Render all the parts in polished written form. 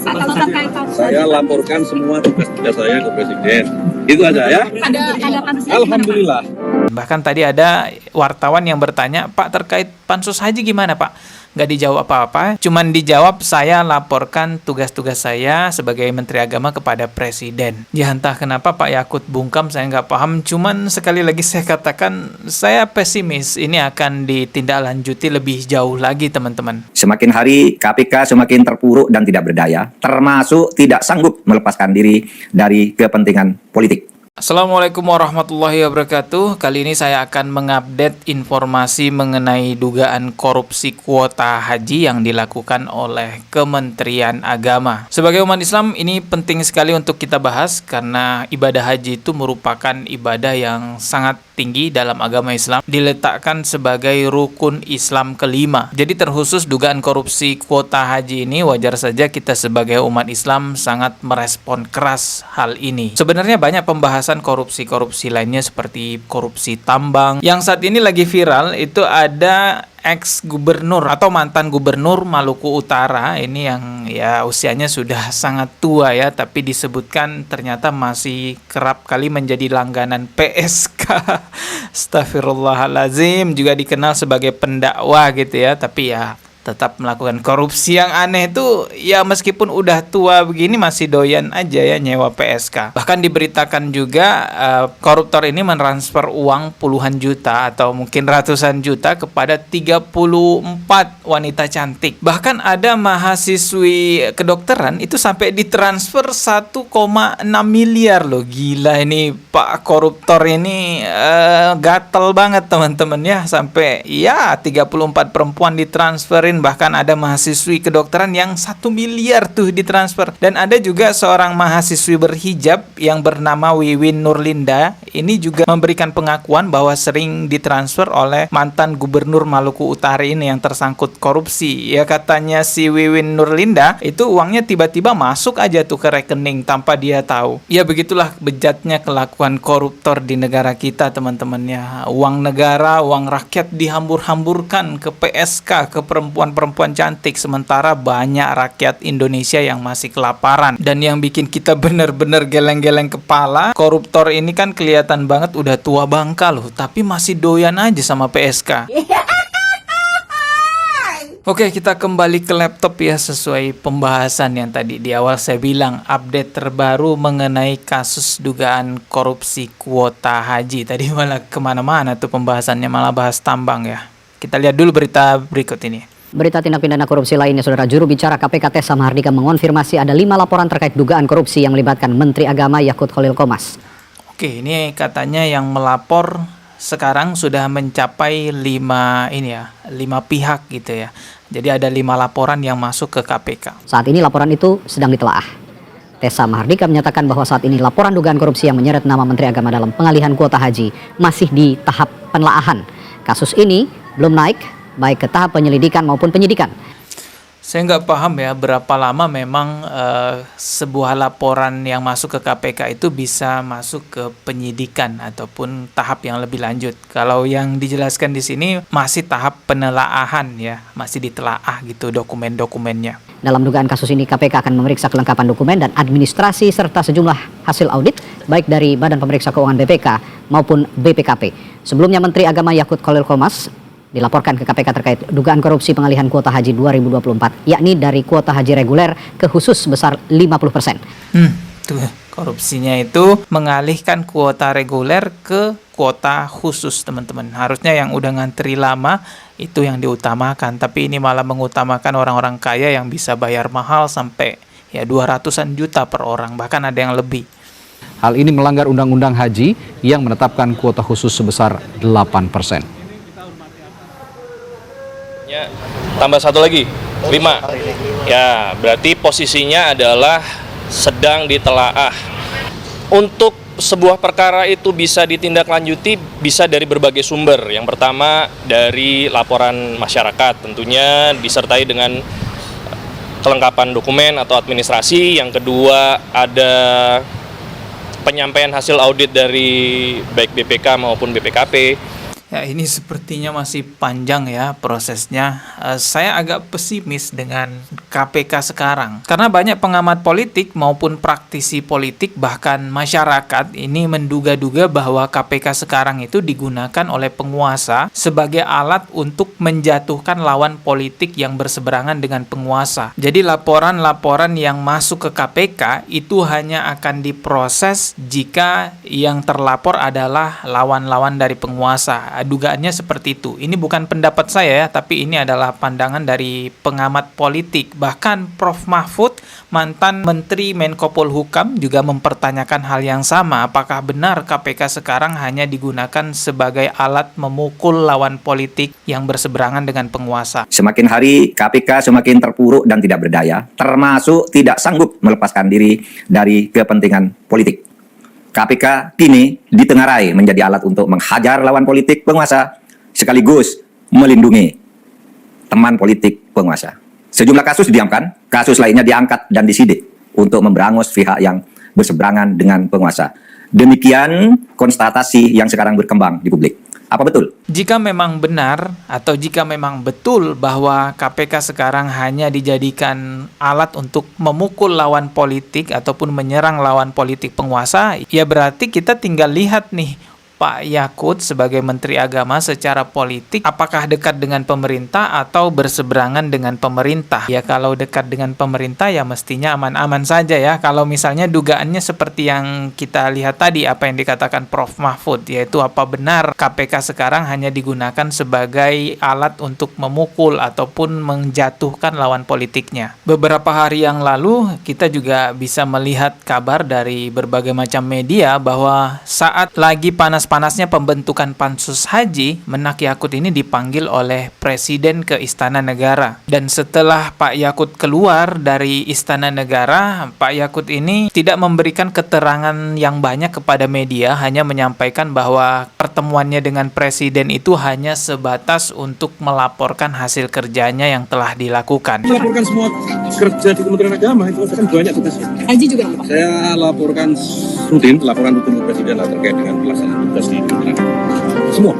Kalau terkait Saya laporkan semua tugas-tugas saya ke Presiden. Itu aja ya. ada pansus. Alhamdulillah. Bahkan tadi ada wartawan yang bertanya, Pak, terkait pansus haji gimana, Pak? Nggak dijawab apa-apa, cuman dijawab saya laporkan tugas-tugas saya sebagai Menteri Agama kepada Presiden. Ya entah kenapa Pak Yakut bungkam, saya nggak paham, cuman sekali lagi saya katakan, saya pesimis ini akan ditindaklanjuti lebih jauh lagi teman-teman. Semakin hari KPK semakin terpuruk dan tidak berdaya, termasuk tidak sanggup melepaskan diri dari kepentingan politik. Assalamualaikum warahmatullahi wabarakatuh. Kali ini saya akan mengupdate informasi mengenai dugaan korupsi kuota haji yang dilakukan oleh Kementerian Agama. Sebagai umat Islam, ini penting sekali untuk kita bahas karena ibadah haji itu merupakan ibadah yang sangat tinggi dalam agama Islam, diletakkan sebagai rukun Islam kelima. Jadi terkhusus dugaan korupsi kuota haji ini, wajar saja kita sebagai umat Islam sangat merespon keras hal ini. Sebenarnya banyak pembahasan korupsi-korupsi lainnya seperti korupsi tambang. Yang saat ini lagi viral itu ada ex-gubernur atau mantan gubernur Maluku Utara, ini yang ya usianya sudah sangat tua ya, tapi disebutkan ternyata masih kerap kali menjadi langganan PSK. Astagfirullahalazim, juga dikenal sebagai pendakwah gitu ya, tapi ya tetap melakukan korupsi yang aneh itu ya, meskipun udah tua begini masih doyan aja ya nyewa PSK. Bahkan diberitakan juga koruptor ini mentransfer uang puluhan juta atau mungkin ratusan juta kepada 34 wanita cantik. Bahkan ada mahasiswi kedokteran itu sampai ditransfer 1,6 miliar loh. Gila ini Pak koruptor ini gatel banget teman-teman ya, sampai ya 34 perempuan ditransferin. Bahkan ada mahasiswi kedokteran yang 1 miliar tuh ditransfer. Dan ada juga seorang mahasiswi berhijab yang bernama Wiwin Nurlinda. Ini juga memberikan pengakuan bahwa sering ditransfer oleh mantan gubernur Maluku Utara ini yang tersangkut korupsi. Ya katanya si Wiwin Nurlinda itu uangnya tiba-tiba masuk aja tuh ke rekening tanpa dia tahu. Ya begitulah bejatnya kelakuan koruptor di negara kita teman-temannya. Uang negara, uang rakyat dihambur-hamburkan ke PSK, ke perempuan cantik, sementara banyak rakyat Indonesia yang masih kelaparan. Dan yang bikin kita bener-bener geleng-geleng kepala, koruptor ini kan kelihatan banget udah tua bangka loh, tapi masih doyan aja sama PSK. Oke, kita kembali ke laptop ya, sesuai pembahasan yang tadi di awal saya bilang, update terbaru mengenai kasus dugaan korupsi kuota haji. Tadi malah kemana-mana tuh pembahasannya, malah bahas tambang ya. Kita lihat dulu berita berikut ini. Berita tindak pidana korupsi lainnya, Saudara. Juru bicara KPK Tessa Mahardika mengonfirmasi ada 5 laporan terkait dugaan korupsi yang melibatkan Menteri Agama Yakut Khalil Qomas. Oke, ini katanya yang melapor sekarang sudah mencapai 5 pihak gitu ya. Jadi ada 5 laporan yang masuk ke KPK. Saat ini laporan itu sedang ditelaah. Tessa Mahardika menyatakan bahwa saat ini laporan dugaan korupsi yang menyeret nama Menteri Agama dalam pengalihan kuota haji masih di tahap penelaahan. Kasus ini belum naik baik ke tahap penyelidikan maupun penyidikan. Saya nggak paham ya berapa lama memang sebuah laporan yang masuk ke KPK itu bisa masuk ke penyidikan ataupun tahap yang lebih lanjut. Kalau yang dijelaskan di sini masih tahap penelaahan ya, masih ditelaah gitu dokumen-dokumennya. Dalam dugaan kasus ini KPK akan memeriksa kelengkapan dokumen dan administrasi serta sejumlah hasil audit baik dari Badan Pemeriksa Keuangan BPK maupun BPKP. Sebelumnya Menteri Agama Yakut Khalil Qomas dilaporkan ke KPK terkait dugaan korupsi pengalihan kuota haji 2024, yakni dari kuota haji reguler ke khusus sebesar 50%. Tuh, korupsinya itu mengalihkan kuota reguler ke kuota khusus, teman-teman. Harusnya yang udah ngantri lama itu yang diutamakan, tapi ini malah mengutamakan orang-orang kaya yang bisa bayar mahal sampai ya 200-an juta per orang, bahkan ada yang lebih. Hal ini melanggar Undang-Undang Haji yang menetapkan kuota khusus sebesar 8%. Tambah satu lagi, 5. Ya, berarti posisinya adalah sedang ditelaah. Untuk sebuah perkara itu bisa ditindaklanjuti bisa dari berbagai sumber. Yang pertama dari laporan masyarakat, tentunya disertai dengan kelengkapan dokumen atau administrasi. Yang kedua ada penyampaian hasil audit dari baik BPK maupun BPKP. Ya, ini sepertinya masih panjang ya prosesnya. Saya agak pesimis dengan KPK sekarang. Karena banyak pengamat politik maupun praktisi politik bahkan masyarakat ini menduga-duga bahwa KPK sekarang itu digunakan oleh penguasa sebagai alat untuk menjatuhkan lawan politik yang berseberangan dengan penguasa. Jadi laporan-laporan yang masuk ke KPK itu hanya akan diproses jika yang terlapor adalah lawan-lawan dari penguasa. Dugaannya seperti itu. Ini bukan pendapat saya ya, tapi ini adalah pandangan dari pengamat politik. Bahkan Prof. Mahfud, mantan Menteri Menko Polhukam, juga mempertanyakan hal yang sama. Apakah benar KPK sekarang hanya digunakan sebagai alat memukul lawan politik yang berseberangan dengan penguasa? Semakin hari KPK semakin terpuruk dan tidak berdaya, termasuk tidak sanggup melepaskan diri dari kepentingan politik. KPK kini ditengarai menjadi alat untuk menghajar lawan politik penguasa, sekaligus melindungi teman politik penguasa. Sejumlah kasus didiamkan, kasus lainnya diangkat dan disidik untuk memberangus pihak yang berseberangan dengan penguasa. Demikian konstatasi yang sekarang berkembang di publik. Apa betul? Jika memang benar atau jika memang betul bahwa KPK sekarang hanya dijadikan alat untuk memukul lawan politik ataupun menyerang lawan politik penguasa, ya berarti kita tinggal lihat nih Pak Yakut sebagai Menteri Agama secara politik apakah dekat dengan pemerintah atau berseberangan dengan pemerintah. Ya kalau dekat dengan pemerintah ya mestinya aman-aman saja ya. Kalau misalnya dugaannya seperti yang kita lihat tadi, apa yang dikatakan Prof. Mahfud, yaitu apa benar KPK sekarang hanya digunakan sebagai alat untuk memukul ataupun menjatuhkan lawan politiknya. Beberapa hari yang lalu kita juga bisa melihat kabar dari berbagai macam media bahwa saat lagi panasnya pembentukan pansus haji, Menak Yakut ini dipanggil oleh Presiden ke Istana Negara. Dan setelah Pak Yakut keluar dari Istana Negara, Pak Yakut ini tidak memberikan keterangan yang banyak kepada media, hanya menyampaikan bahwa pertemuannya dengan Presiden itu hanya sebatas untuk melaporkan hasil kerjanya yang telah dilakukan. Melaporkan semua kerja di Kementerian Agama, itu kan banyak tugasnya. Haji juga Pak? Saya laporkan rutin, laporan rutin ke Presiden terkait dengan pelaksanaan tugas di Kementerian Agama. Semua.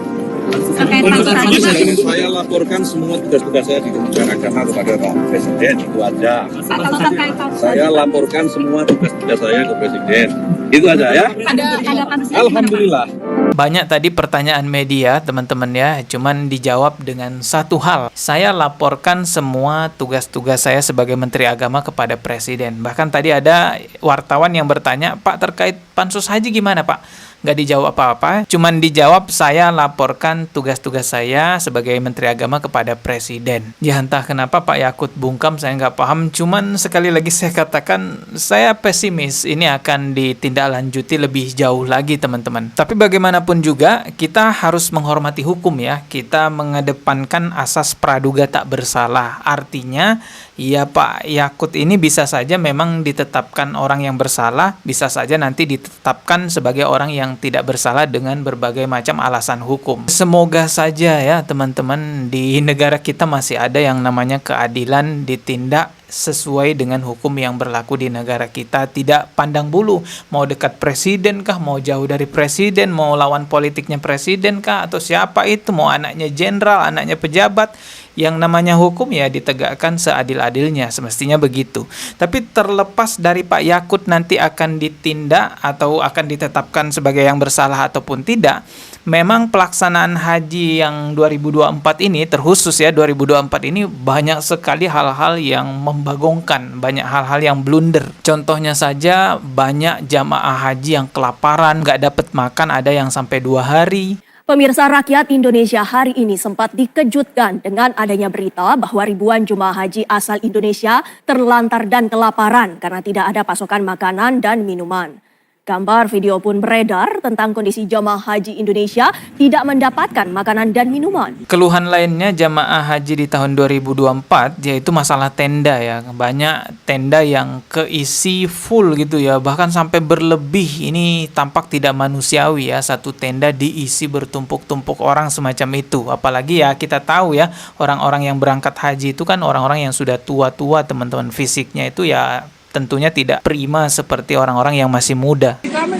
Terkait pansus haji Pak? Saya laporkan semua tugas-tugas saya di Kementerian Agama kepada Pak Presiden, itu aja. Kalau terkait pansus Saya laporkan semua tugas-tugas saya ke Presiden. Itu aja ya. ada pansus haji? Alhamdulillah. Banyak tadi pertanyaan media teman-teman ya, cuman dijawab dengan satu hal. Saya laporkan semua tugas-tugas saya sebagai Menteri Agama kepada Presiden. Bahkan tadi ada wartawan yang bertanya, Pak terkait pansus haji gimana Pak? Nggak dijawab apa-apa, cuman dijawab saya laporkan tugas-tugas saya sebagai Menteri Agama kepada Presiden. Ya entah kenapa Pak Yakut bungkam, saya nggak paham, cuman sekali lagi saya katakan saya pesimis ini akan ditindaklanjuti lebih jauh lagi teman-teman. Tapi bagaimanapun juga kita harus menghormati hukum ya, kita mengedepankan asas praduga tak bersalah. Artinya ya Pak Yakut ini bisa saja memang ditetapkan orang yang bersalah, bisa saja nanti ditetapkan sebagai orang yang tidak bersalah dengan berbagai macam alasan hukum. Semoga saja ya teman-teman, di negara kita masih ada yang namanya keadilan ditindak sesuai dengan hukum yang berlaku di negara kita. Tidak pandang bulu mau dekat presiden kah, mau jauh dari presiden, mau lawan politiknya presiden kah, atau siapa itu, mau anaknya jenderal, anaknya pejabat. Yang namanya hukum ya ditegakkan seadil-adilnya, semestinya begitu. Tapi terlepas dari Pak Yakut nanti akan ditindak atau akan ditetapkan sebagai yang bersalah ataupun tidak, memang pelaksanaan haji yang 2024 ini, terkhusus ya 2024 ini, banyak sekali hal-hal yang membagongkan, banyak hal-hal yang blunder. Contohnya saja banyak jamaah haji yang kelaparan, nggak dapat makan, ada yang sampai 2 hari. Pemirsa, rakyat Indonesia hari ini sempat dikejutkan dengan adanya berita bahwa ribuan jemaah haji asal Indonesia terlantar dan kelaparan karena tidak ada pasokan makanan dan minuman. Gambar video pun beredar tentang kondisi jamaah haji Indonesia tidak mendapatkan makanan dan minuman. Keluhan lainnya jamaah haji di tahun 2024 yaitu masalah tenda ya. Banyak tenda yang keisi full gitu ya, bahkan sampai berlebih. Ini tampak tidak manusiawi ya, satu tenda diisi bertumpuk-tumpuk orang semacam itu. Apalagi ya kita tahu ya, orang-orang yang berangkat haji itu kan orang-orang yang sudah tua-tua teman-teman, fisiknya itu ya tentunya tidak prima seperti orang-orang yang masih muda. Jangan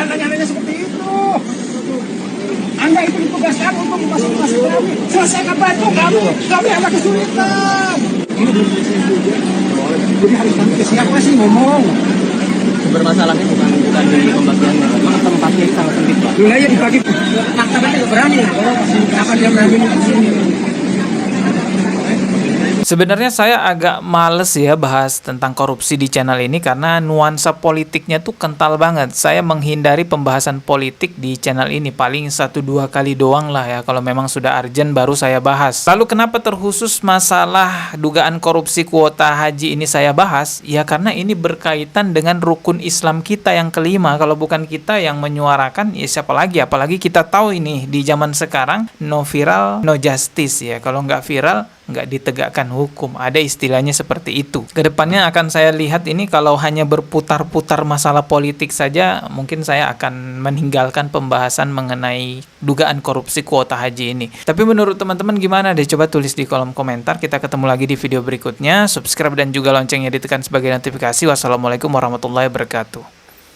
nanya-nanya seperti itu. Anda itu ditugaskan untuk memfasilitasi kami. Selesaikan bantu kami. Kami ada kesulitan. Ini belum selesai juga. Jadi harus kami ke siapa sih ngomong? Bermasalahnya bukan di pembagiannya, memang tempatnya sangat sempit, Pak. Wilayah dibagi. Maktabnya juga berani. Kenapa dia berani di sini? Sebenarnya saya agak males ya bahas tentang korupsi di channel ini karena nuansa politiknya tuh kental banget. Saya menghindari pembahasan politik di channel ini, paling 1-2 kali doang lah ya. Kalau memang sudah urgent baru saya bahas. Lalu kenapa terkhusus masalah dugaan korupsi kuota haji ini saya bahas? Ya karena ini berkaitan dengan rukun Islam kita yang kelima. Kalau bukan kita yang menyuarakan, ya siapa lagi? Apalagi kita tahu ini di zaman sekarang no viral, no justice ya. Kalau nggak viral, nggak ditegakkan hukum. Ada istilahnya seperti itu. Kedepannya akan saya lihat ini kalau hanya berputar-putar masalah politik saja, mungkin saya akan meninggalkan pembahasan mengenai dugaan korupsi kuota haji ini. Tapi menurut teman-teman gimana deh? Coba tulis di kolom komentar. Kita ketemu lagi di video berikutnya. Subscribe dan juga loncengnya ditekan sebagai notifikasi. Wassalamualaikum warahmatullahi wabarakatuh.